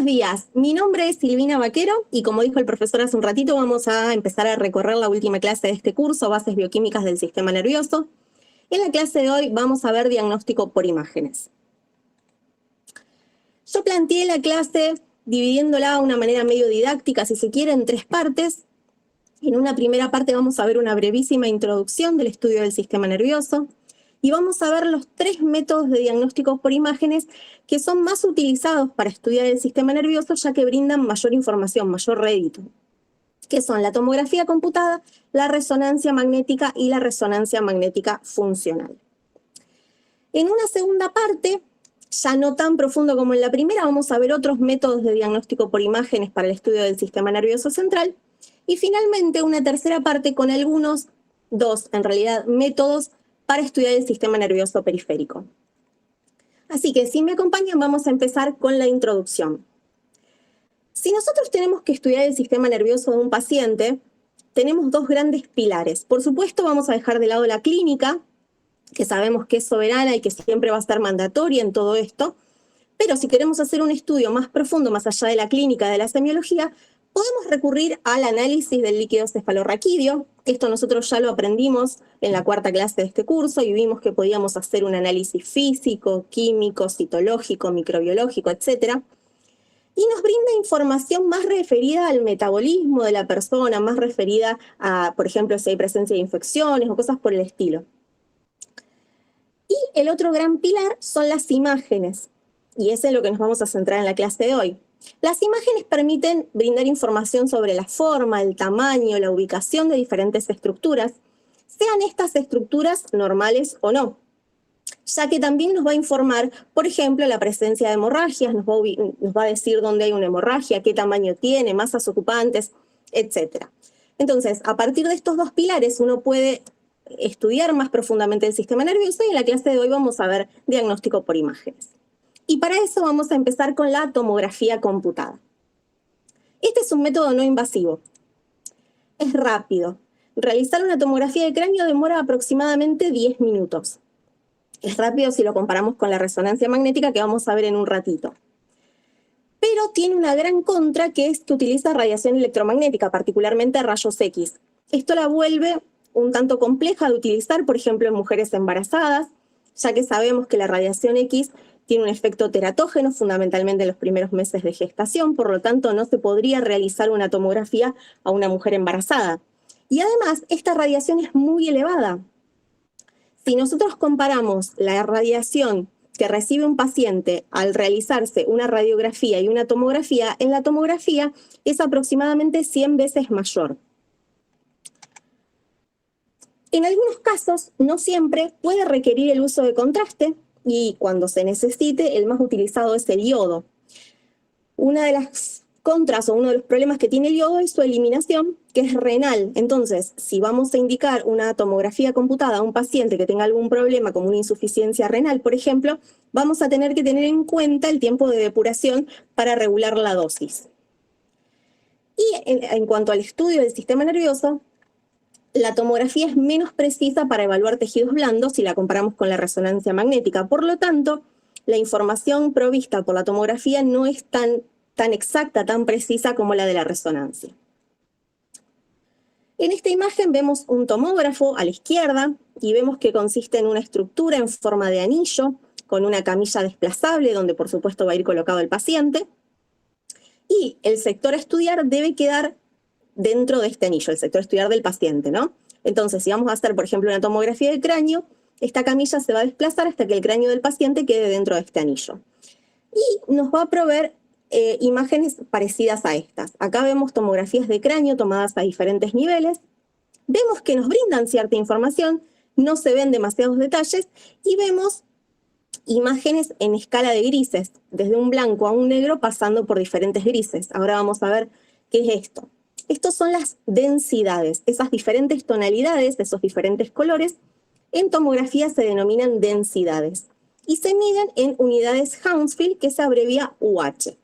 días, mi nombre es Silvina Vaquero y como dijo el profesor hace un ratito vamos a empezar a recorrer la última clase de este curso, Bases Bioquímicas del Sistema Nervioso. En la clase de hoy vamos a ver diagnóstico por imágenes. Yo planteé la clase dividiéndola de una manera medio didáctica, si se quiere, en tres partes. En una primera parte vamos a ver una brevísima introducción del estudio del sistema nervioso y vamos a ver los tres métodos de diagnóstico por imágenes que son más utilizados para estudiar el sistema nervioso, ya que brindan mayor información, mayor rédito, que son la tomografía computada, la resonancia magnética y la resonancia magnética funcional. En una segunda parte, ya no tan profundo como en la primera, vamos a ver otros métodos de diagnóstico por imágenes para el estudio del sistema nervioso central. Y finalmente una tercera parte con dos métodos para estudiar el sistema nervioso periférico. Así que si me acompañan vamos a empezar con la introducción. Si nosotros tenemos que estudiar el sistema nervioso de un paciente, tenemos dos grandes pilares. Por supuesto vamos a dejar de lado la clínica, que sabemos que es soberana y que siempre va a estar mandatoria en todo esto, pero si queremos hacer un estudio más profundo, más allá de la clínica, de la semiología, podemos recurrir al análisis del líquido cefalorraquídeo. Esto nosotros ya lo aprendimos en la cuarta clase de este curso y vimos que podíamos hacer un análisis físico, químico, citológico, microbiológico, etc. Y nos brinda información más referida al metabolismo de la persona, más referida a, por ejemplo, si hay presencia de infecciones o cosas por el estilo. Y el otro gran pilar son las imágenes, y es en lo que nos vamos a centrar en la clase de hoy. Las imágenes permiten brindar información sobre la forma, el tamaño, la ubicación de diferentes estructuras, sean estas estructuras normales o no, ya que también nos va a informar, por ejemplo, la presencia de hemorragias, nos va a decir dónde hay una hemorragia, qué tamaño tiene, masas ocupantes, etc. Entonces, a partir de estos dos pilares uno puede estudiar más profundamente el sistema nervioso y en la clase de hoy vamos a ver diagnóstico por imágenes. Y para eso vamos a empezar con la tomografía computada. Este es un método no invasivo. Es rápido. Realizar una tomografía de cráneo demora aproximadamente 10 minutos. Es rápido si lo comparamos con la resonancia magnética que vamos a ver en un ratito. Pero tiene una gran contra, que es que utiliza radiación electromagnética, particularmente rayos X. Esto la vuelve un tanto compleja de utilizar, por ejemplo, en mujeres embarazadas, ya que sabemos que la radiación X tiene un efecto teratógeno, fundamentalmente en los primeros meses de gestación, por lo tanto no se podría realizar una tomografía a una mujer embarazada. Y además, esta radiación es muy elevada. Si nosotros comparamos la radiación que recibe un paciente al realizarse una radiografía y una tomografía, en la tomografía es aproximadamente 100 veces mayor. En algunos casos, no siempre, puede requerir el uso de contraste, y cuando se necesite, el más utilizado es el yodo. Una de las contras o uno de los problemas que tiene el yodo es su eliminación, que es renal. Entonces, si vamos a indicar una tomografía computada a un paciente que tenga algún problema como una insuficiencia renal, por ejemplo, vamos a tener que tener en cuenta el tiempo de depuración para regular la dosis. Y en cuanto al estudio del sistema nervioso, la tomografía es menos precisa para evaluar tejidos blandos si la comparamos con la resonancia magnética. Por lo tanto, la información provista por la tomografía no es tan exacta, tan precisa como la de la resonancia. En esta imagen vemos un tomógrafo a la izquierda y vemos que consiste en una estructura en forma de anillo con una camilla desplazable donde por supuesto va a ir colocado el paciente. Y el sector a estudiar debe quedar dentro de este anillo, el sector a estudiar del paciente, ¿no? Entonces, si vamos a hacer, por ejemplo, una tomografía de cráneo, esta camilla se va a desplazar hasta que el cráneo del paciente quede dentro de este anillo. Y nos va a proveer imágenes parecidas a estas. Acá vemos tomografías de cráneo tomadas a diferentes niveles. Vemos que nos brindan cierta información, no se ven demasiados detalles, y vemos imágenes en escala de grises, desde un blanco a un negro pasando por diferentes grises. Ahora vamos a ver qué es esto. Estos son las densidades, esas diferentes tonalidades, esos diferentes colores, en tomografía se denominan densidades y se miden en unidades Hounsfield, que se abrevia UH.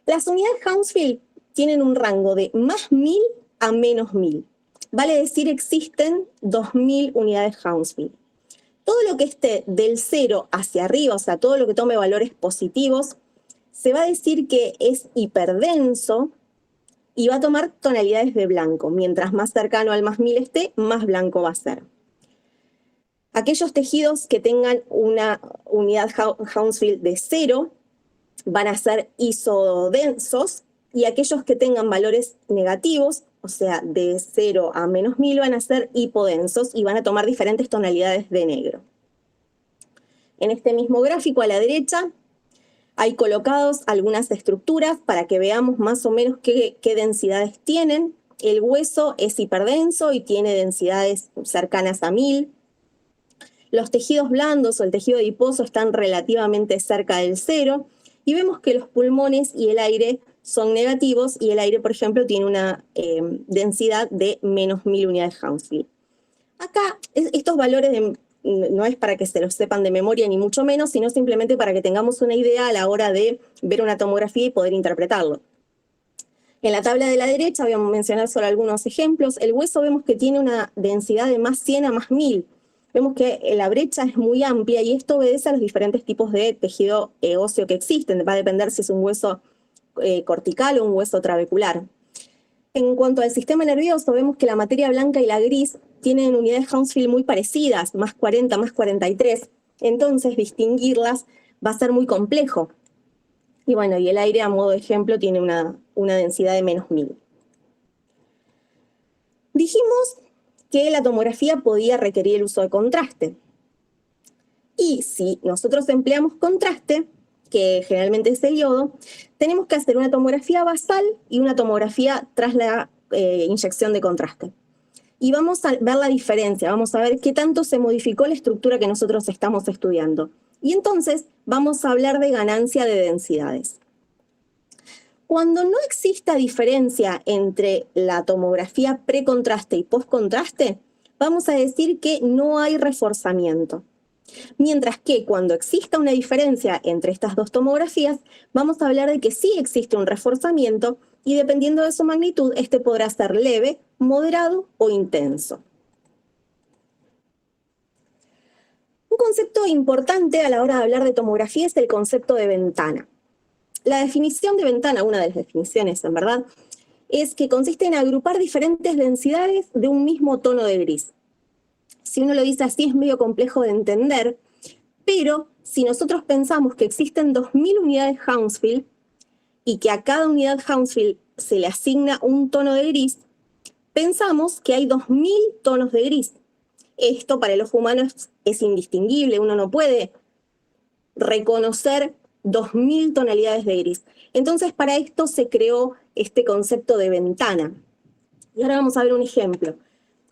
Las unidades Hounsfield tienen un rango de más 1000 a menos 1000. Vale decir, existen 2000 unidades Hounsfield. Todo lo que esté del 0 hacia arriba, o sea, todo lo que tome valores positivos, se va a decir que es hiperdenso y va a tomar tonalidades de blanco. Mientras más cercano al más 1000 esté, más blanco va a ser. Aquellos tejidos que tengan una unidad Hounsfield de 0 van a ser isodensos, y aquellos que tengan valores negativos, o sea, de 0 a menos 1000, van a ser hipodensos y van a tomar diferentes tonalidades de negro. En este mismo gráfico a la derecha hay colocados algunas estructuras para que veamos más o menos qué densidades tienen. El hueso es hiperdenso y tiene densidades cercanas a 1000. Los tejidos blandos o el tejido adiposo están relativamente cerca del 0. Y vemos que los pulmones y el aire son negativos, y el aire, por ejemplo, tiene una densidad de menos 1000 unidades Hounsfield. Acá, estos valores no es para que se los sepan de memoria ni mucho menos, sino simplemente para que tengamos una idea a la hora de ver una tomografía y poder interpretarlo. En la tabla de la derecha voy a mencionar solo algunos ejemplos. El hueso vemos que tiene una densidad de más 100 a más 1000. Vemos que la brecha es muy amplia y esto obedece a los diferentes tipos de tejido óseo que existen. Va a depender si es un hueso cortical o un hueso trabecular. En cuanto al sistema nervioso, vemos que la materia blanca y la gris tienen unidades Hounsfield muy parecidas, más 40, más 43. Entonces, distinguirlas va a ser muy complejo. Y bueno, y el aire, a modo de ejemplo, tiene una densidad de menos 1000. Dijimos que la tomografía podía requerir el uso de contraste. Y si nosotros empleamos contraste, que generalmente es el iodo, tenemos que hacer una tomografía basal y una tomografía tras la inyección de contraste. Y vamos a ver la diferencia, vamos a ver qué tanto se modificó la estructura que nosotros estamos estudiando. Y entonces vamos a hablar de ganancia de densidades. Cuando no exista diferencia entre la tomografía precontraste y postcontraste, vamos a decir que no hay reforzamiento. Mientras que cuando exista una diferencia entre estas dos tomografías, vamos a hablar de que sí existe un reforzamiento, y dependiendo de su magnitud, este podrá ser leve, moderado o intenso. Un concepto importante a la hora de hablar de tomografía es el concepto de ventana. La definición de ventana, una de las definiciones en verdad, es que consiste en agrupar diferentes densidades de un mismo tono de gris. Si uno lo dice así es medio complejo de entender, pero si nosotros pensamos que existen 2000 unidades Hounsfield y que a cada unidad Hounsfield se le asigna un tono de gris, pensamos que hay 2000 tonos de gris. Esto para el ojo humano es indistinguible, uno no puede reconocer 2000 tonalidades de gris. Entonces para esto se creó este concepto de ventana. Y ahora vamos a ver un ejemplo.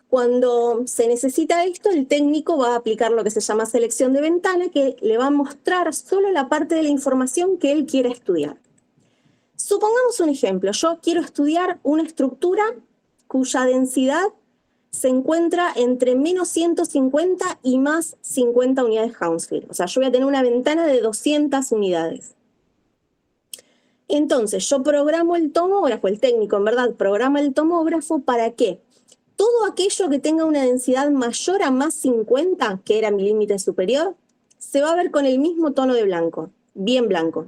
Cuando se necesita esto, el técnico va a aplicar lo que se llama selección de ventana, que le va a mostrar solo la parte de la información que él quiere estudiar. Supongamos un ejemplo. Yo quiero estudiar una estructura cuya densidad se encuentra entre menos 150 y más 50 unidades Hounsfield. O sea, yo voy a tener una ventana de 200 unidades. Entonces, yo programo el tomógrafo, el técnico en verdad programa el tomógrafo para que todo aquello que tenga una densidad mayor a más 50, que era mi límite superior, se va a ver con el mismo tono de blanco, bien blanco.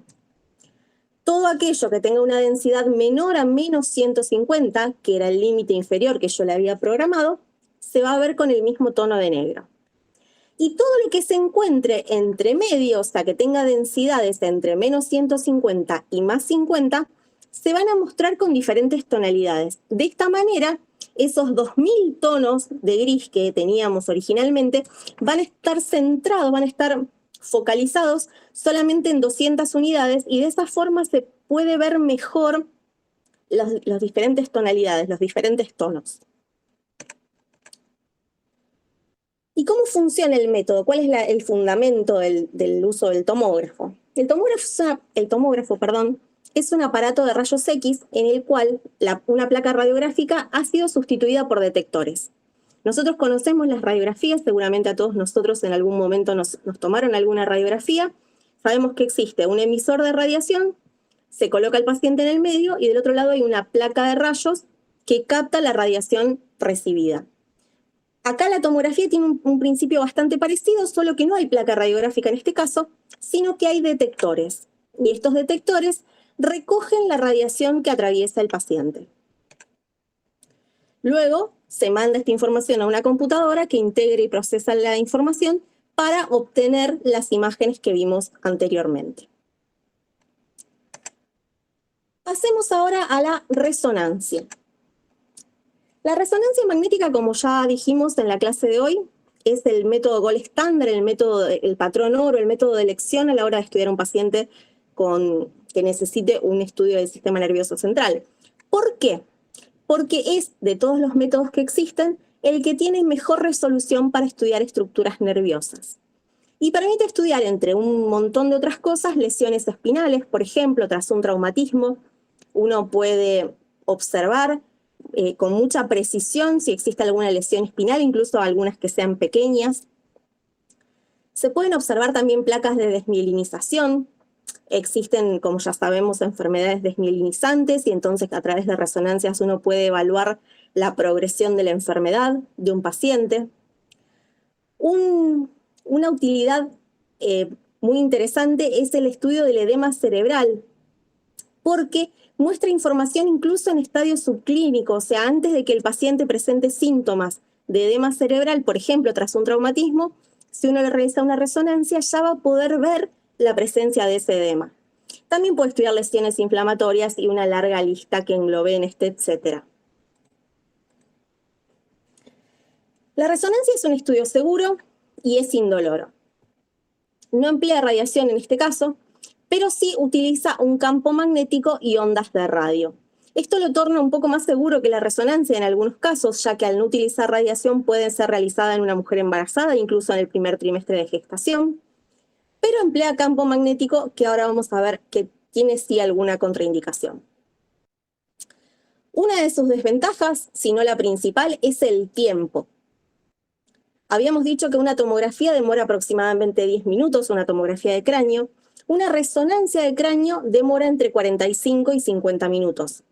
Todo aquello que tenga una densidad menor a menos 150, que era el límite inferior que yo le había programado, se va a ver con el mismo tono de negro. Y todo lo que se encuentre entre medio, o sea, que tenga densidades entre menos 150 y más 50, se van a mostrar con diferentes tonalidades. De esta manera, esos 2000 tonos de gris que teníamos originalmente van a estar centrados, van a estar focalizados solamente en 200 unidades, y de esa forma se puede ver mejor las diferentes tonalidades, los diferentes tonos. ¿Y cómo funciona el método? ¿Cuál es el fundamento del uso del tomógrafo? El tomógrafo, es un aparato de rayos X en el cual una placa radiográfica ha sido sustituida por detectores. Nosotros conocemos las radiografías, seguramente a todos nosotros en algún momento nos tomaron alguna radiografía. Sabemos que existe un emisor de radiación, se coloca el paciente en el medio y del otro lado hay una placa de rayos que capta la radiación recibida. Acá la tomografía tiene un principio bastante parecido, solo que no hay placa radiográfica en este caso, sino que hay detectores. y estos detectores recogen la radiación que atraviesa el paciente. Luego se manda esta información a una computadora que integra y procesa la información para obtener las imágenes que vimos anteriormente. Pasemos ahora a la resonancia. La resonancia magnética, como ya dijimos en la clase de hoy, es el método gold estándar, el patrón oro, el método de elección a la hora de estudiar a un paciente que necesite un estudio del sistema nervioso central. ¿Por qué? Porque es, de todos los métodos que existen, el que tiene mejor resolución para estudiar estructuras nerviosas. Y permite estudiar, entre un montón de otras cosas, lesiones espinales, por ejemplo, tras un traumatismo. Uno puede observar con mucha precisión si existe alguna lesión espinal, incluso algunas que sean pequeñas. Se pueden observar también placas de desmielinización. Existen, como ya sabemos, enfermedades desmielinizantes y entonces a través de resonancias uno puede evaluar la progresión de la enfermedad de un paciente. Una utilidad muy interesante es el estudio del edema cerebral, porque muestra información incluso en estadios subclínicos, o sea, antes de que el paciente presente síntomas de edema cerebral, por ejemplo, tras un traumatismo, si uno le realiza una resonancia ya va a poder ver la presencia de ese edema. También puede estudiar lesiones inflamatorias y una larga lista que engloben etcétera. La resonancia es un estudio seguro y es indoloro. No emplea radiación en este caso, pero sí utiliza un campo magnético y ondas de radio. Esto lo torna un poco más seguro que la resonancia en algunos casos, ya que al no utilizar radiación puede ser realizada en una mujer embarazada, incluso en el primer trimestre de gestación, pero emplea campo magnético, que ahora vamos a ver que tiene sí alguna contraindicación. Una de sus desventajas, si no la principal, es el tiempo. Habíamos dicho que una tomografía demora aproximadamente 10 minutos, una tomografía de cráneo. Una resonancia de cráneo demora entre 45 y 50 minutos.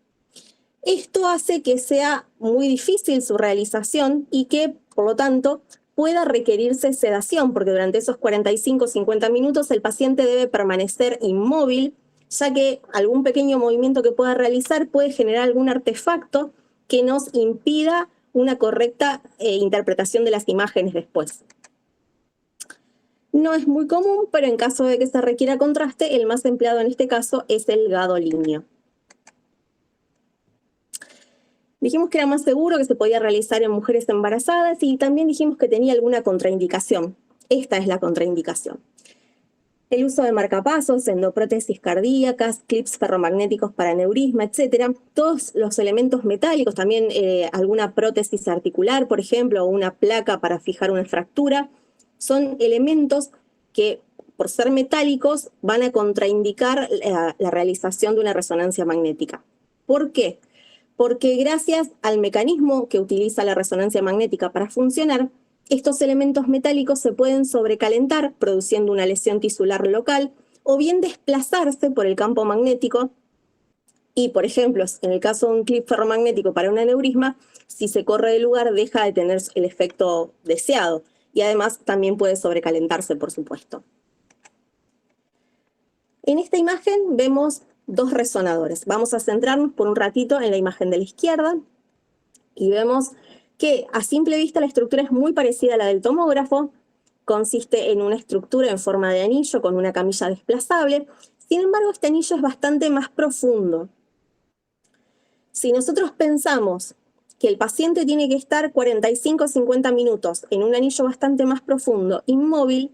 Esto hace que sea muy difícil su realización y que, por lo tanto, pueda requerirse sedación, porque durante esos 45 o 50 minutos el paciente debe permanecer inmóvil, ya que algún pequeño movimiento que pueda realizar puede generar algún artefacto que nos impida una correcta interpretación de las imágenes después. No es muy común, pero en caso de que se requiera contraste, el más empleado en este caso es el gadolínio. Dijimos que era más seguro, que se podía realizar en mujeres embarazadas y también dijimos que tenía alguna contraindicación. Esta es la contraindicación. El uso de marcapasos, endoprótesis cardíacas, clips ferromagnéticos para aneurisma, etc. Todos los elementos metálicos, también alguna prótesis articular, por ejemplo, o una placa para fijar una fractura, son elementos que, por ser metálicos, van a contraindicar la realización de una resonancia magnética. ¿Por qué? Porque gracias al mecanismo que utiliza la resonancia magnética para funcionar, estos elementos metálicos se pueden sobrecalentar, produciendo una lesión tisular local, o bien desplazarse por el campo magnético. Y, por ejemplo, en el caso de un clip ferromagnético para un aneurisma, si se corre de lugar, deja de tener el efecto deseado. Y además también puede sobrecalentarse, por supuesto. En esta imagen vemos dos resonadores. Vamos a centrarnos por un ratito en la imagen de la izquierda y vemos que a simple vista la estructura es muy parecida a la del tomógrafo. Consiste en una estructura en forma de anillo con una camilla desplazable. Sin embargo, este anillo es bastante más profundo. Si nosotros pensamos que el paciente tiene que estar 45 o 50 minutos en un anillo bastante más profundo, inmóvil,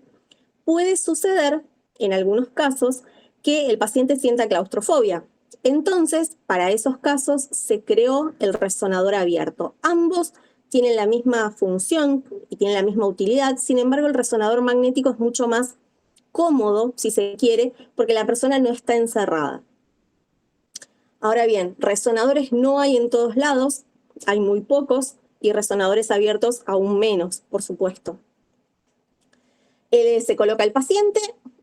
puede suceder, en algunos casos, que el paciente sienta claustrofobia. Entonces, para esos casos se creó el resonador abierto. Ambos tienen la misma función y tienen la misma utilidad, sin embargo el resonador magnético es mucho más cómodo, si se quiere, porque la persona no está encerrada. Ahora bien, resonadores no hay en todos lados, hay muy pocos, y resonadores abiertos aún menos, por supuesto. Se coloca el paciente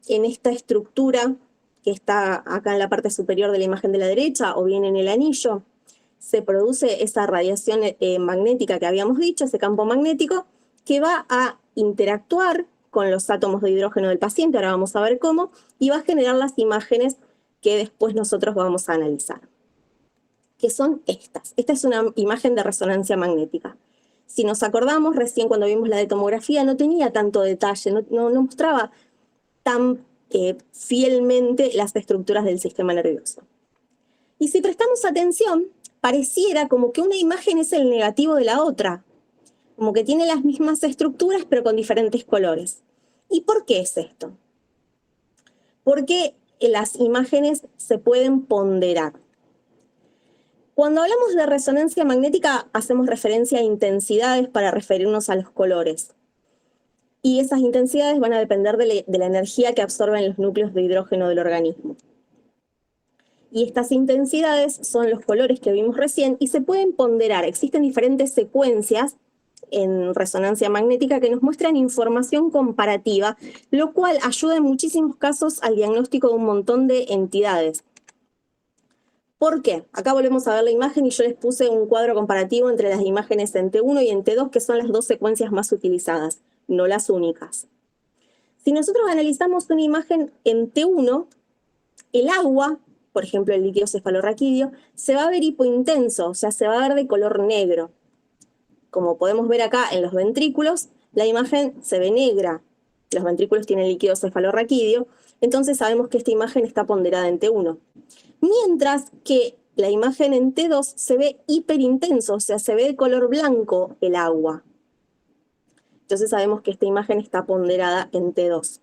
en esta estructura que está acá en la parte superior de la imagen de la derecha o bien en el anillo. Se produce esa radiación magnética que habíamos dicho, ese campo magnético, que va a interactuar con los átomos de hidrógeno del paciente, ahora vamos a ver cómo, y va a generar las imágenes que después nosotros vamos a analizar, que son estas. Esta es una imagen de resonancia magnética. Si nos acordamos, recién cuando vimos la de tomografía no tenía tanto detalle, no mostraba tan fielmente las estructuras del sistema nervioso. Y si prestamos atención, pareciera como que una imagen es el negativo de la otra, como que tiene las mismas estructuras pero con diferentes colores. ¿Y por qué es esto? Porque las imágenes se pueden ponderar. Cuando hablamos de resonancia magnética, hacemos referencia a intensidades para referirnos a los colores. Y esas intensidades van a depender de la energía que absorben los núcleos de hidrógeno del organismo. Y estas intensidades son los colores que vimos recién y se pueden ponderar. Existen diferentes secuencias en resonancia magnética que nos muestran información comparativa, lo cual ayuda en muchísimos casos al diagnóstico de un montón de entidades. ¿Por qué? Acá volvemos a ver la imagen y yo les puse un cuadro comparativo entre las imágenes en T1 y en T2, que son las dos secuencias más utilizadas, no las únicas. Si nosotros analizamos una imagen en T1, el agua, por ejemplo el líquido cefalorraquídeo, se va a ver hipointenso, o sea, se va a ver de color negro. Como podemos ver acá en los ventrículos, la imagen se ve negra. Los ventrículos tienen líquido cefalorraquídeo, entonces sabemos que esta imagen está ponderada en T1. Mientras que la imagen en T2 se ve hiperintenso, o sea, se ve de color blanco el agua. Entonces sabemos que esta imagen está ponderada en T2.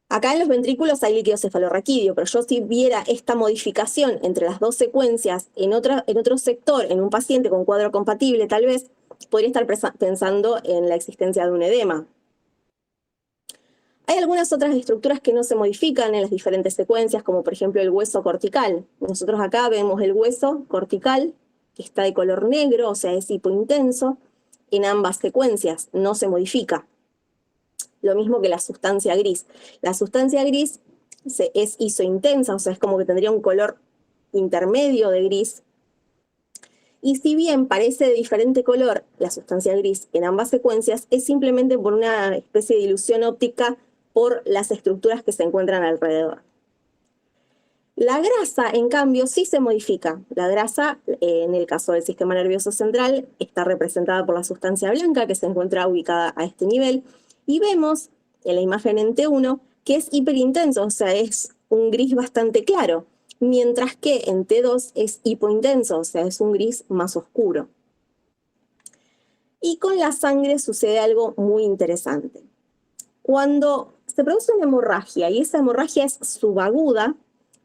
Acá en los ventrículos hay líquido cefalorraquídeo, pero yo si viera esta modificación entre las dos secuencias en otro sector, en un paciente con cuadro compatible tal vez, podría estar pensando en la existencia de un edema. Hay algunas otras estructuras que no se modifican en las diferentes secuencias, como por ejemplo el hueso cortical. Nosotros acá vemos el hueso cortical, que está de color negro, o sea, es hipointenso, en ambas secuencias, no se modifica. Lo mismo que la sustancia gris. La sustancia gris es isointensa, o sea, es como que tendría un color intermedio de gris. Y si bien parece de diferente color la sustancia gris en ambas secuencias, es simplemente por una especie de ilusión óptica por las estructuras que se encuentran alrededor. La grasa, en cambio, sí se modifica. La grasa, en el caso del sistema nervioso central, está representada por la sustancia blanca que se encuentra ubicada a este nivel. Y vemos en la imagen en T1 que es hiperintenso, o sea, es un gris bastante claro, mientras que en T2 es hipointenso, o sea, es un gris más oscuro. Y con la sangre sucede algo muy interesante. Cuando se produce una hemorragia y esa hemorragia es subaguda,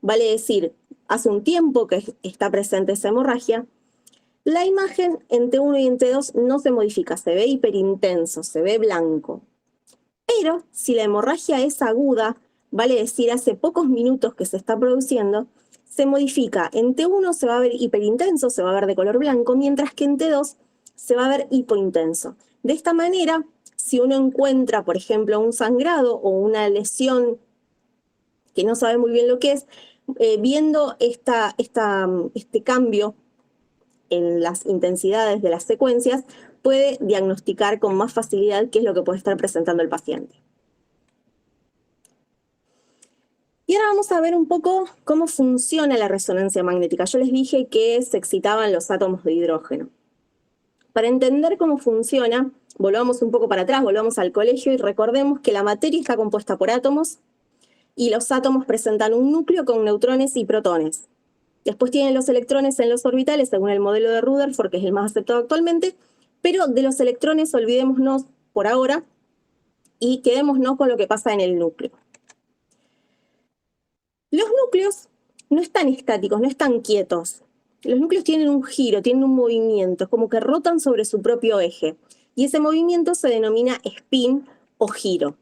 vale decir, hace un tiempo que está presente esa hemorragia, la imagen en T1 y en T2 no se modifica, se ve hiperintenso, se ve blanco. Pero si la hemorragia es aguda, vale decir, hace pocos minutos que se está produciendo, se modifica. En T1 se va a ver hiperintenso, se va a ver de color blanco, mientras que en T2 se va a ver hipointenso. De esta manera, si uno encuentra, por ejemplo, un sangrado o una lesión que no sabe muy bien lo que es, viendo este cambio en las intensidades de las secuencias, puede diagnosticar con más facilidad qué es lo que puede estar presentando el paciente. Y ahora vamos a ver un poco cómo funciona la resonancia magnética. Yo les dije que se excitaban los átomos de hidrógeno. Para entender cómo funciona, volvamos un poco para atrás, volvamos al colegio y recordemos que la materia está compuesta por átomos y los átomos presentan un núcleo con neutrones y protones. Después tienen los electrones en los orbitales, según el modelo de Rutherford, que es el más aceptado actualmente, pero de los electrones olvidémonos por ahora y quedémonos con lo que pasa en el núcleo. Los núcleos no están estáticos, no están quietos. Los núcleos tienen un giro, tienen un movimiento, es como que rotan sobre su propio eje. Y ese movimiento se denomina spin o giro.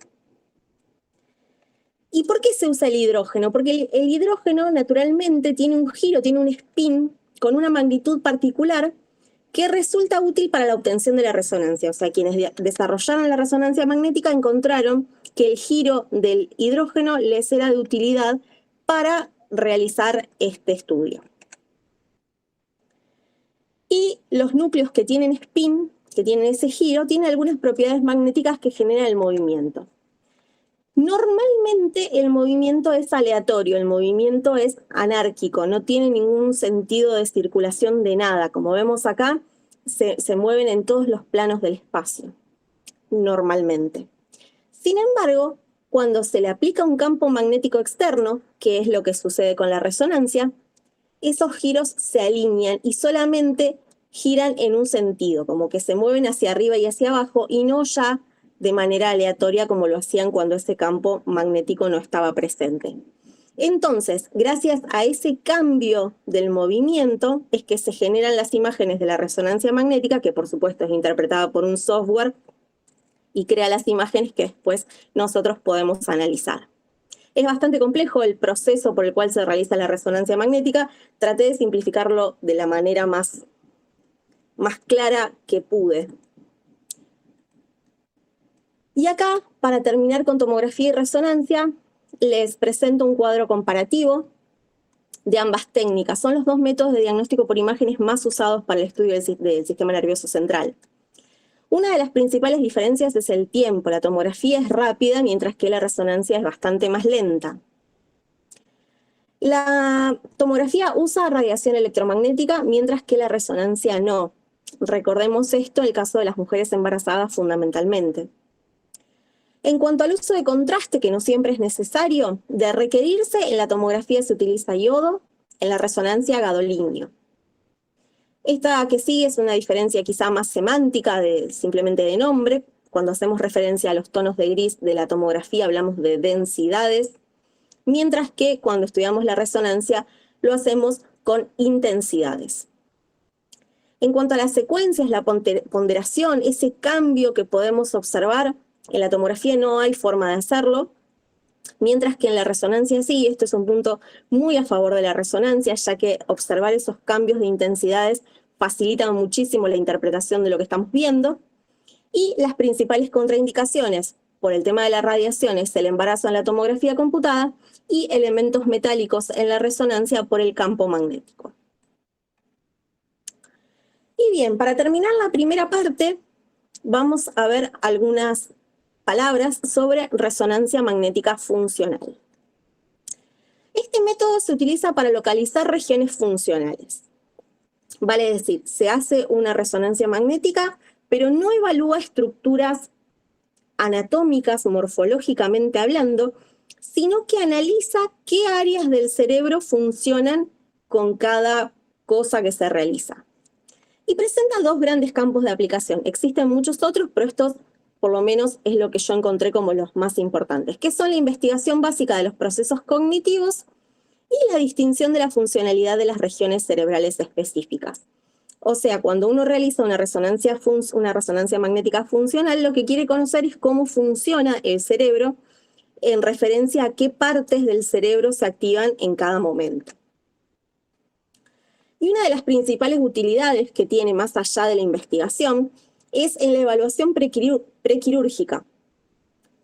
¿Y por qué se usa el hidrógeno? Porque el hidrógeno naturalmente tiene un giro, tiene un spin con una magnitud particular que resulta útil para la obtención de la resonancia. O sea, quienes desarrollaron la resonancia magnética encontraron que el giro del hidrógeno les era de utilidad para realizar este estudio. Y los núcleos que tienen spin, que tienen ese giro, tienen algunas propiedades magnéticas que generan el movimiento. Normalmente el movimiento es aleatorio, el movimiento es anárquico, no tiene ningún sentido de circulación de nada. Como vemos acá, se mueven en todos los planos del espacio, normalmente. Sin embargo, cuando se le aplica un campo magnético externo, que es lo que sucede con la resonancia, esos giros se alinean y solamente giran en un sentido, como que se mueven hacia arriba y hacia abajo y no ya de manera aleatoria como lo hacían cuando ese campo magnético no estaba presente. Entonces, gracias a ese cambio del movimiento es que se generan las imágenes de la resonancia magnética, que por supuesto es interpretada por un software y crea las imágenes que después nosotros podemos analizar. Es bastante complejo el proceso por el cual se realiza la resonancia magnética. Traté de simplificarlo de la manera más clara que pude. Y acá, para terminar con tomografía y resonancia, les presento un cuadro comparativo de ambas técnicas. Son los dos métodos de diagnóstico por imágenes más usados para el estudio del sistema nervioso central. Una de las principales diferencias es el tiempo. La tomografía es rápida, mientras que la resonancia es bastante más lenta. La tomografía usa radiación electromagnética, mientras que la resonancia no. Recordemos esto en el caso de las mujeres embarazadas fundamentalmente. En cuanto al uso de contraste, que no siempre es necesario, de requerirse, en la tomografía se utiliza yodo, en la resonancia gadolinio. Esta que sigue es una diferencia quizá más semántica, simplemente de nombre. Cuando hacemos referencia a los tonos de gris de la tomografía hablamos de densidades, mientras que cuando estudiamos la resonancia lo hacemos con intensidades. En cuanto a las secuencias, la ponderación, ese cambio que podemos observar, en la tomografía no hay forma de hacerlo, mientras que en la resonancia sí. Esto es un punto muy a favor de la resonancia, ya que observar esos cambios de intensidades facilita muchísimo la interpretación de lo que estamos viendo. Y las principales contraindicaciones por el tema de la radiación es el embarazo en la tomografía computada y elementos metálicos en la resonancia por el campo magnético. Y bien, para terminar la primera parte, vamos a ver algunas palabras sobre resonancia magnética funcional. Este método se utiliza para localizar regiones funcionales. Vale decir, se hace una resonancia magnética, pero no evalúa estructuras anatómicas, morfológicamente hablando, sino que analiza qué áreas del cerebro funcionan con cada cosa que se realiza. Y presenta dos grandes campos de aplicación. Existen muchos otros, pero estos por lo menos es lo que yo encontré como los más importantes, que son la investigación básica de los procesos cognitivos y la distinción de la funcionalidad de las regiones cerebrales específicas. O sea, cuando uno realiza una resonancia magnética funcional, lo que quiere conocer es cómo funciona el cerebro en referencia a qué partes del cerebro se activan en cada momento. Y una de las principales utilidades que tiene más allá de la investigación es en la evaluación prequirúrgica.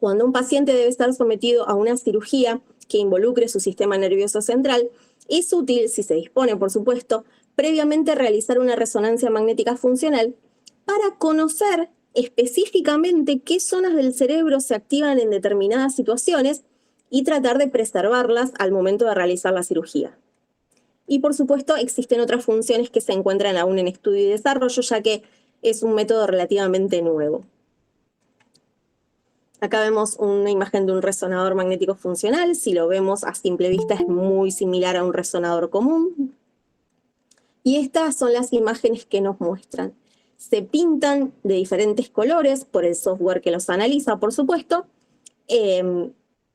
Cuando un paciente debe estar sometido a una cirugía que involucre su sistema nervioso central, es útil, si se dispone por supuesto, previamente realizar una resonancia magnética funcional para conocer específicamente qué zonas del cerebro se activan en determinadas situaciones y tratar de preservarlas al momento de realizar la cirugía. Y por supuesto existen otras funciones que se encuentran aún en estudio y desarrollo, ya que es un método relativamente nuevo. Acá vemos una imagen de un resonador magnético funcional. Si lo vemos a simple vista es muy similar a un resonador común. Y estas son las imágenes que nos muestran. Se pintan de diferentes colores por el software que los analiza, por supuesto.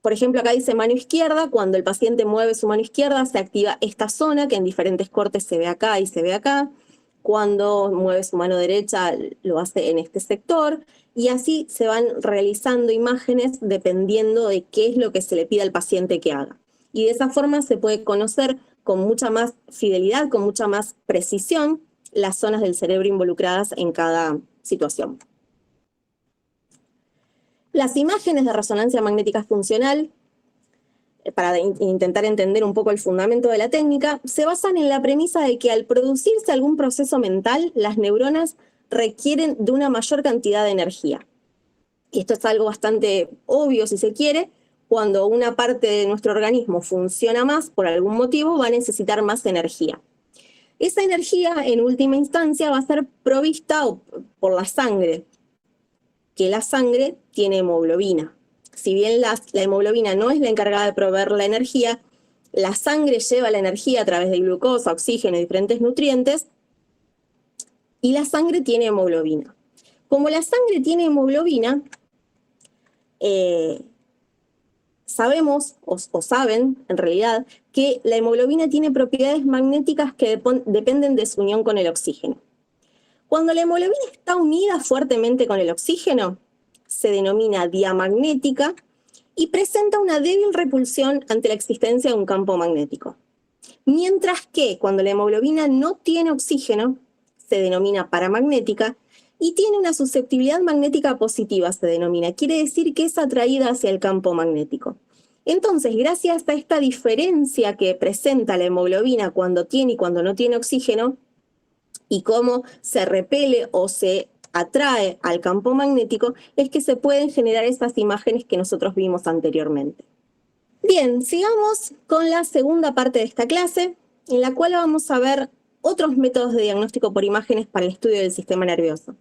Por ejemplo, acá dice mano izquierda. Cuando el paciente mueve su mano izquierda se activa esta zona, que en diferentes cortes se ve acá y se ve acá. Cuando mueve su mano derecha lo hace en este sector. Y así se van realizando imágenes dependiendo de qué es lo que se le pide al paciente que haga. Y de esa forma se puede conocer con mucha más fidelidad, con mucha más precisión, las zonas del cerebro involucradas en cada situación. Las imágenes de resonancia magnética funcional, para intentar entender un poco el fundamento de la técnica, se basan en la premisa de que al producirse algún proceso mental, las neuronas requieren de una mayor cantidad de energía. Y esto es algo bastante obvio si se quiere, cuando una parte de nuestro organismo funciona más por algún motivo, va a necesitar más energía. Esa energía, en última instancia, va a ser provista por la sangre, que la sangre tiene hemoglobina. Si bien la hemoglobina no es la encargada de proveer la energía, la sangre lleva la energía a través de glucosa, oxígeno y diferentes nutrientes, y la sangre tiene hemoglobina. Como la sangre tiene hemoglobina, sabemos, o saben en realidad, que la hemoglobina tiene propiedades magnéticas que dependen de su unión con el oxígeno. Cuando la hemoglobina está unida fuertemente con el oxígeno, se denomina diamagnética y presenta una débil repulsión ante la existencia de un campo magnético. Mientras que cuando la hemoglobina no tiene oxígeno, se denomina paramagnética y tiene una susceptibilidad magnética positiva, se denomina. Quiere decir que es atraída hacia el campo magnético. Entonces, gracias a esta diferencia que presenta la hemoglobina cuando tiene y cuando no tiene oxígeno, y cómo se repele o se atrae al campo magnético, es que se pueden generar esas imágenes que nosotros vimos anteriormente. Bien, sigamos con la segunda parte de esta clase, en la cual vamos a ver otros métodos de diagnóstico por imágenes para el estudio del sistema nervioso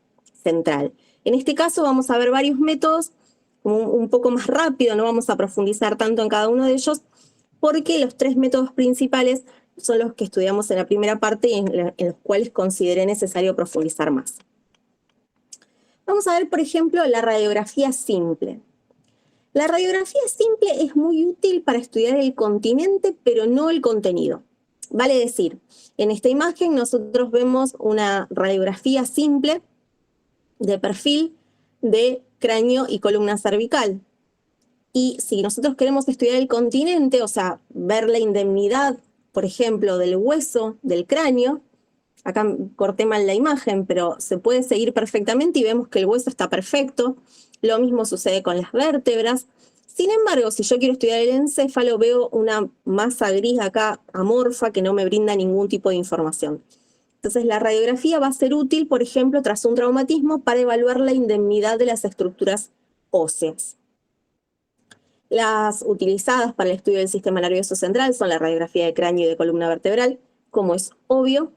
central. En este caso vamos a ver varios métodos, un poco más rápido, no vamos a profundizar tanto en cada uno de ellos, porque los tres métodos principales son los que estudiamos en la primera parte y en los cuales consideré necesario profundizar más. Vamos a ver, por ejemplo, la radiografía simple. La radiografía simple es muy útil para estudiar el continente, pero no el contenido. Vale decir, en esta imagen nosotros vemos una radiografía simple de perfil de cráneo y columna cervical. Y si nosotros queremos estudiar el continente, o sea, ver la indemnidad, por ejemplo, del hueso, del cráneo, acá corté mal la imagen, pero se puede seguir perfectamente y vemos que el hueso está perfecto. Lo mismo sucede con las vértebras. Sin embargo, si yo quiero estudiar el encéfalo, veo una masa gris acá amorfa que no me brinda ningún tipo de información. Entonces, la radiografía va a ser útil, por ejemplo, tras un traumatismo para evaluar la indemnidad de las estructuras óseas. Las utilizadas para el estudio del sistema nervioso central son la radiografía de cráneo y de columna vertebral, como es obvio.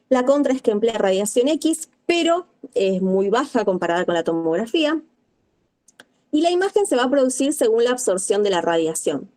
La contra es que emplea radiación X, pero es muy baja comparada con la tomografía. Y la imagen se va a producir según la absorción de la radiación.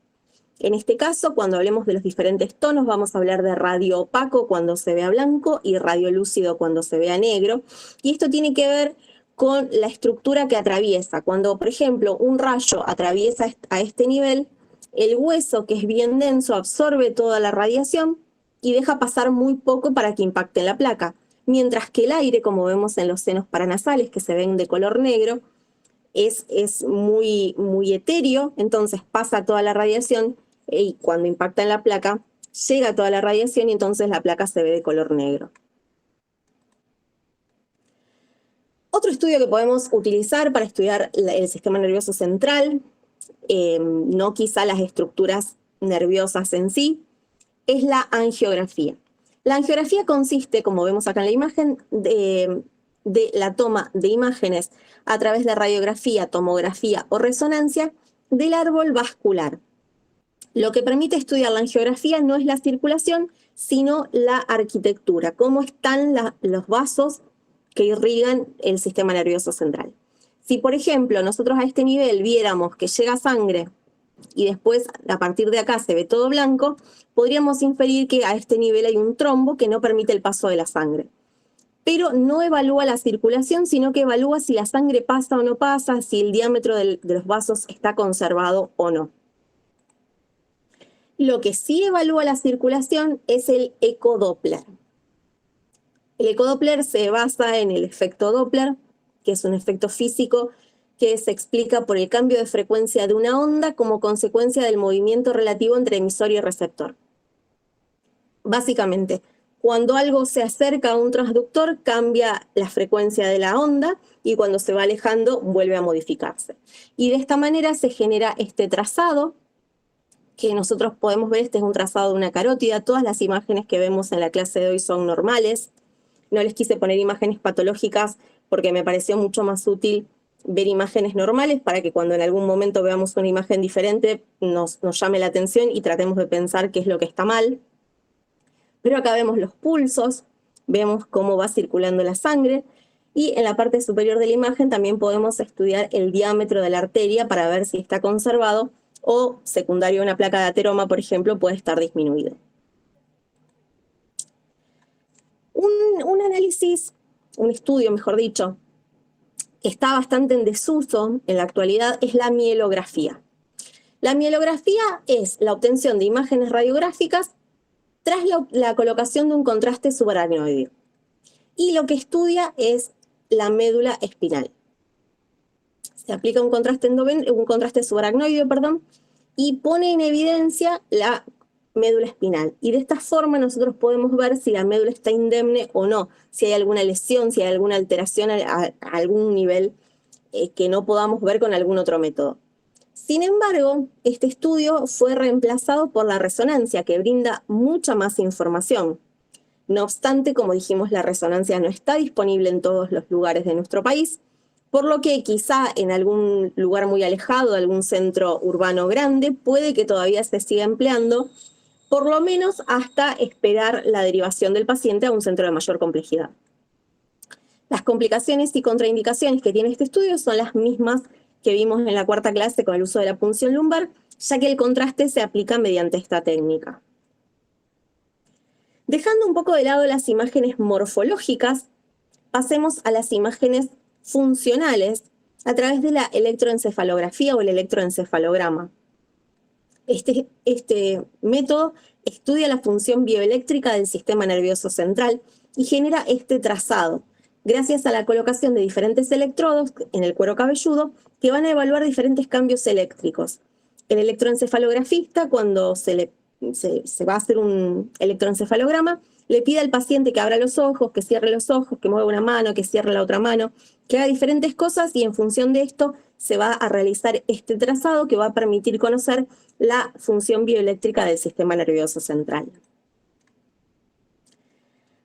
En este caso, cuando hablemos de los diferentes tonos, vamos a hablar de radio opaco cuando se vea blanco y radio lúcido cuando se vea negro. Y esto tiene que ver con la estructura que atraviesa. Cuando, por ejemplo, un rayo atraviesa a este nivel, el hueso, que es bien denso, absorbe toda la radiación y deja pasar muy poco para que impacte en la placa. Mientras que el aire, como vemos en los senos paranasales, que se ven de color negro, es muy etéreo, entonces pasa toda la radiación y cuando impacta en la placa, llega toda la radiación y entonces la placa se ve de color negro. Otro estudio que podemos utilizar para estudiar el sistema nervioso central, no quizá las estructuras nerviosas en sí, es la angiografía. La angiografía consiste, como vemos acá en la imagen, de la toma de imágenes a través de radiografía, tomografía o resonancia del árbol vascular. Lo que permite estudiar la angiografía no es la circulación, sino la arquitectura, cómo están los vasos que irrigan el sistema nervioso central. Si, por ejemplo, nosotros a este nivel viéramos que llega sangre y después a partir de acá se ve todo blanco, podríamos inferir que a este nivel hay un trombo que no permite el paso de la sangre. Pero no evalúa la circulación, sino que evalúa si la sangre pasa o no pasa, si el diámetro de los vasos está conservado o no. Lo que sí evalúa la circulación es el ecodoppler. El ecodoppler se basa en el efecto Doppler, que es un efecto físico que se explica por el cambio de frecuencia de una onda como consecuencia del movimiento relativo entre emisor y receptor. Básicamente, cuando algo se acerca a un transductor, cambia la frecuencia de la onda y cuando se va alejando, vuelve a modificarse. Y de esta manera se genera este trazado que nosotros podemos ver. Este es un trazado de una carótida. Todas las imágenes que vemos en la clase de hoy son normales. No les quise poner imágenes patológicas porque me pareció mucho más útil ver imágenes normales para que cuando en algún momento veamos una imagen diferente nos llame la atención y tratemos de pensar qué es lo que está mal. Pero acá vemos los pulsos, vemos cómo va circulando la sangre, y en la parte superior de la imagen también podemos estudiar el diámetro de la arteria para ver si está conservado o, secundario a una placa de ateroma, por ejemplo, puede estar disminuido. Un análisis, un estudio, mejor dicho, que está bastante en desuso en la actualidad es la mielografía. La mielografía es la obtención de imágenes radiográficas tras la colocación de un contraste subaracnoideo. Y lo que estudia es la médula espinal. Se aplica un contraste subaracnoideo, y pone en evidencia la médula espinal. Y de esta forma nosotros podemos ver si la médula está indemne o no, si hay alguna lesión, si hay alguna alteración a algún nivel que no podamos ver con algún otro método. Sin embargo, este estudio fue reemplazado por la resonancia, que brinda mucha más información. No obstante, como dijimos, la resonancia no está disponible en todos los lugares de nuestro país, por lo que quizá en algún lugar muy alejado, algún centro urbano grande, puede que todavía se siga empleando, por lo menos hasta esperar la derivación del paciente a un centro de mayor complejidad. Las complicaciones y contraindicaciones que tiene este estudio son las mismas que vimos en la cuarta clase con el uso de la punción lumbar, ya que el contraste se aplica mediante esta técnica. Dejando un poco de lado las imágenes morfológicas, pasemos a las imágenes funcionales a través de la electroencefalografía o el electroencefalograma. Este método estudia la función bioeléctrica del sistema nervioso central y genera este trazado, gracias a la colocación de diferentes electrodos en el cuero cabelludo que van a evaluar diferentes cambios eléctricos. El electroencefalografista, cuando se va a hacer un electroencefalograma, le pide al paciente que abra los ojos, que cierre los ojos, que mueva una mano, que cierre la otra mano, que haga diferentes cosas, y en función de esto se va a realizar este trazado que va a permitir conocer la función bioeléctrica del sistema nervioso central.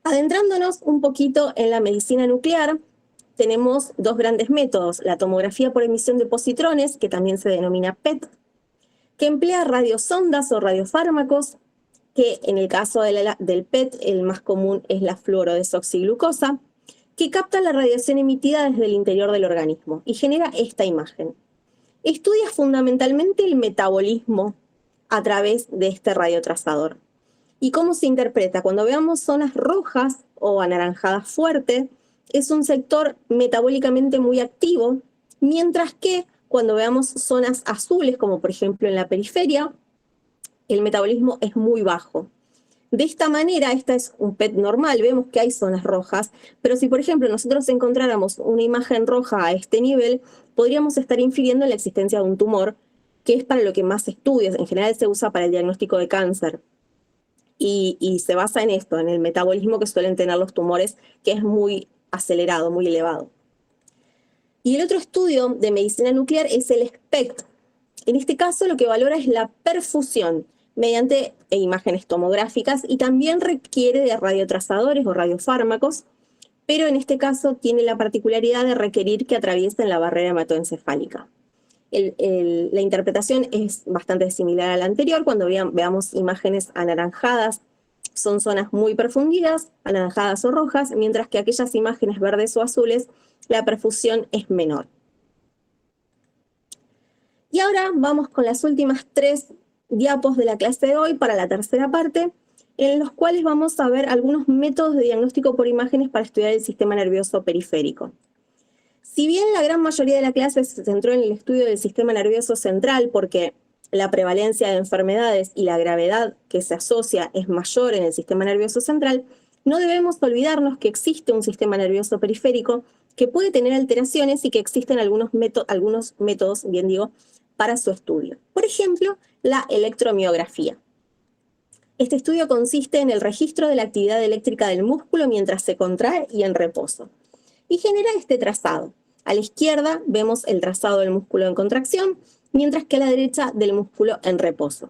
Adentrándonos un poquito en la medicina nuclear, tenemos dos grandes métodos: la tomografía por emisión de positrones, que también se denomina PET, que emplea radiosondas o radiofármacos, que en el caso del PET el más común es la fluorodesoxiglucosa, que capta la radiación emitida desde el interior del organismo y genera esta imagen. Estudia fundamentalmente el metabolismo a través de este radiotrazador. ¿Y cómo se interpreta? Cuando veamos zonas rojas o anaranjadas fuertes, es un sector metabólicamente muy activo, mientras que cuando veamos zonas azules, como por ejemplo en la periferia, el metabolismo es muy bajo. De esta manera, esta es un PET normal, vemos que hay zonas rojas, pero si por ejemplo nosotros encontráramos una imagen roja a este nivel, podríamos estar infiriendo en la existencia de un tumor, que es para lo que más se estudia. En general se usa para el diagnóstico de cáncer. Y se basa en esto, en el metabolismo que suelen tener los tumores, que es muy acelerado, muy elevado. Y el otro estudio de medicina nuclear es el SPECT. En este caso lo que valora es la perfusión mediante imágenes tomográficas, y también requiere de radiotrazadores o radiofármacos, pero en este caso tiene la particularidad de requerir que atraviesen la barrera hematoencefálica. La interpretación es bastante similar a la anterior. Cuando veamos imágenes anaranjadas, son zonas muy perfundidas, anaranjadas o rojas, mientras que aquellas imágenes verdes o azules, la perfusión es menor. Y ahora vamos con las últimas 3 diapos de la clase de hoy para la tercera parte, en los cuales vamos a ver algunos métodos de diagnóstico por imágenes para estudiar el sistema nervioso periférico. Si bien la gran mayoría de la clase se centró en el estudio del sistema nervioso central, porque la prevalencia de enfermedades y la gravedad que se asocia es mayor en el sistema nervioso central, no debemos olvidarnos que existe un sistema nervioso periférico que puede tener alteraciones y que existen algunos métodos, para su estudio. Por ejemplo, la electromiografía. Este estudio consiste en el registro de la actividad eléctrica del músculo mientras se contrae y en reposo, y genera este trazado. A la izquierda vemos el trazado del músculo en contracción, mientras que a la derecha del músculo en reposo.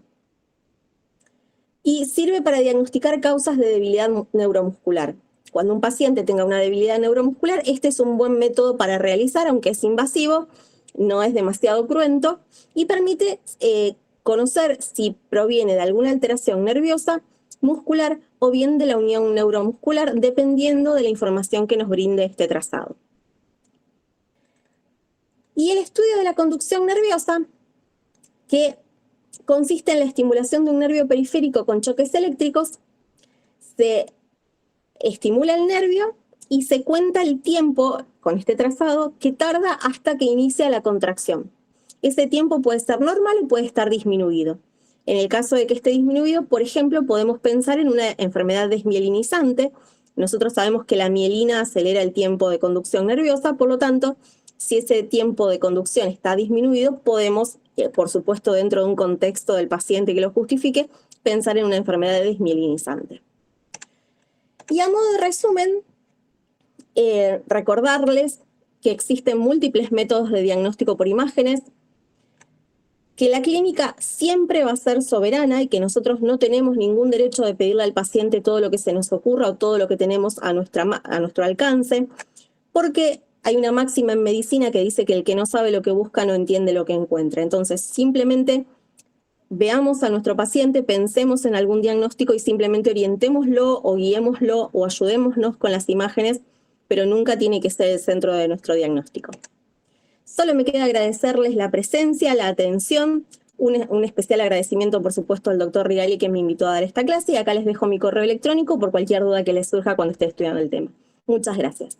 Y sirve para diagnosticar causas de debilidad neuromuscular. cuando un paciente tenga una debilidad neuromuscular, este es un buen método para realizar, aunque es invasivo, no es demasiado cruento, y permite conocer si proviene de alguna alteración nerviosa, muscular o bien de la unión neuromuscular, dependiendo de la información que nos brinde este trazado. Y el estudio de la conducción nerviosa, que consiste en la estimulación de un nervio periférico con choques eléctricos, se estimula el nervio y se cuenta el tiempo con este trazado que tarda hasta que inicia la contracción. Ese tiempo puede ser normal o puede estar disminuido. En el caso de que esté disminuido, por ejemplo, podemos pensar en una enfermedad desmielinizante. Nosotros sabemos que la mielina acelera el tiempo de conducción nerviosa, por lo tanto, si ese tiempo de conducción está disminuido, podemos, por supuesto dentro de un contexto del paciente que lo justifique, pensar en una enfermedad desmielinizante. Y a modo de resumen, recordarles que existen múltiples métodos de diagnóstico por imágenes, que la clínica siempre va a ser soberana y que nosotros no tenemos ningún derecho de pedirle al paciente todo lo que se nos ocurra o todo lo que tenemos a nuestro alcance, porque hay una máxima en medicina que dice que el que no sabe lo que busca no entiende lo que encuentra. Entonces, simplemente veamos a nuestro paciente, pensemos en algún diagnóstico y simplemente orientémoslo o guiémoslo o ayudémonos con las imágenes, pero nunca tiene que ser el centro de nuestro diagnóstico. Solo me queda agradecerles la presencia, la atención, un especial agradecimiento, por supuesto, al doctor Rigali que me invitó a dar esta clase, y acá les dejo mi correo electrónico por cualquier duda que les surja cuando esté estudiando el tema. Muchas gracias.